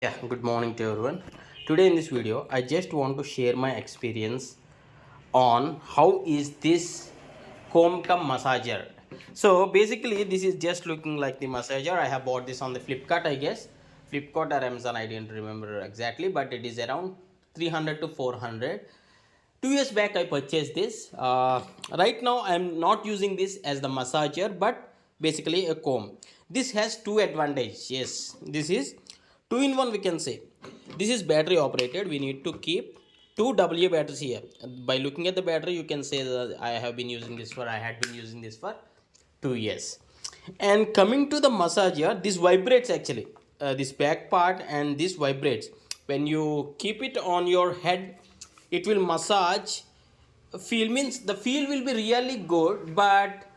Yeah, good morning to everyone. Today in this video, I just want to share my experience on how is this comb cum massager. So basically, this is just looking like the massager. I have bought this on the Flipkart, I guess. Flipkart or Amazon, I didn't remember exactly, but it is around 300 to 400. 2 years back, I purchased this. Right now, I am not using this as the massager, but basically a comb. This has two advantages. Yes, this is two in one, we can say. This is battery operated. We need to keep two W batteries here. By looking at the battery, you can say that I had been using this for 2 years. And coming to the massager, this vibrates actually. This back part and this vibrates. When you keep it on your head, it will massage. Feel means the feel will be really good, but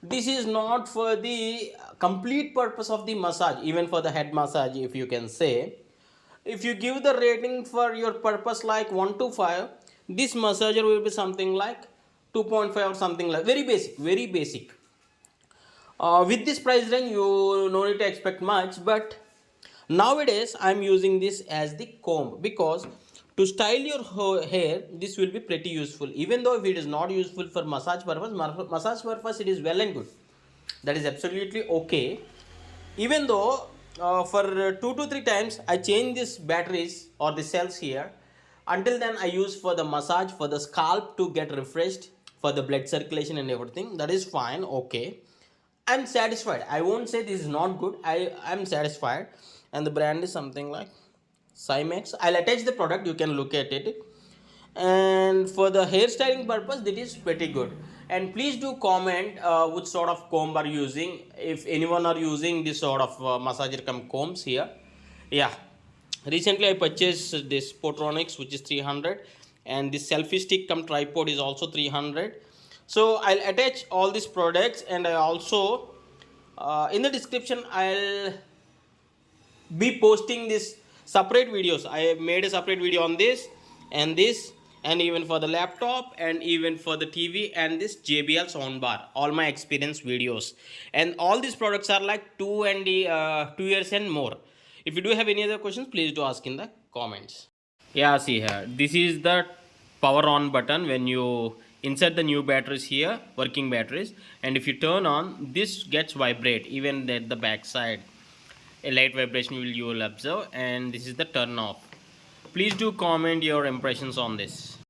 this is not for the complete purpose of the massage. Even for the head massage, if you can say, if you give the rating for your purpose like 1 to 5, this massager will be something like 2.5 or something like very basic. With this price range, you no need to expect much, but nowadays I'm using this as the comb because to style your hair this will be pretty useful. Even though if it is not useful for massage purpose it is well and good, that is absolutely okay. Even though for 2 to 3 times I change these batteries or the cells here, until then I use for the massage, for the scalp to get refreshed, for the blood circulation and everything. That is fine, okay. I'm satisfied. I won't say this is not good. I'm satisfied. And the brand is something like Saimax. I'll attach the product. You can look at it. And for the hairstyling purpose, that is pretty good. And please do comment which sort of comb are using. If anyone are using this sort of massager cum combs here. Yeah. Recently, I purchased this Potronics, which is 300, and this selfie stick cum tripod is also 300. So I'll attach all these products, and I also in the description I'll be posting this separate videos. I have made a separate video on this and this, and even for the laptop and even for the TV and this JBL soundbar, all my experience videos. And all these products are like 2 years and more. If you do have any other questions, please do ask in the comments. Yeah, see here, this is the power on button. When you insert the new batteries here, working batteries, and if you turn on, this gets vibrate even at the back side. A light vibration you will observe, and this is the turn off. Please do comment your impressions on this.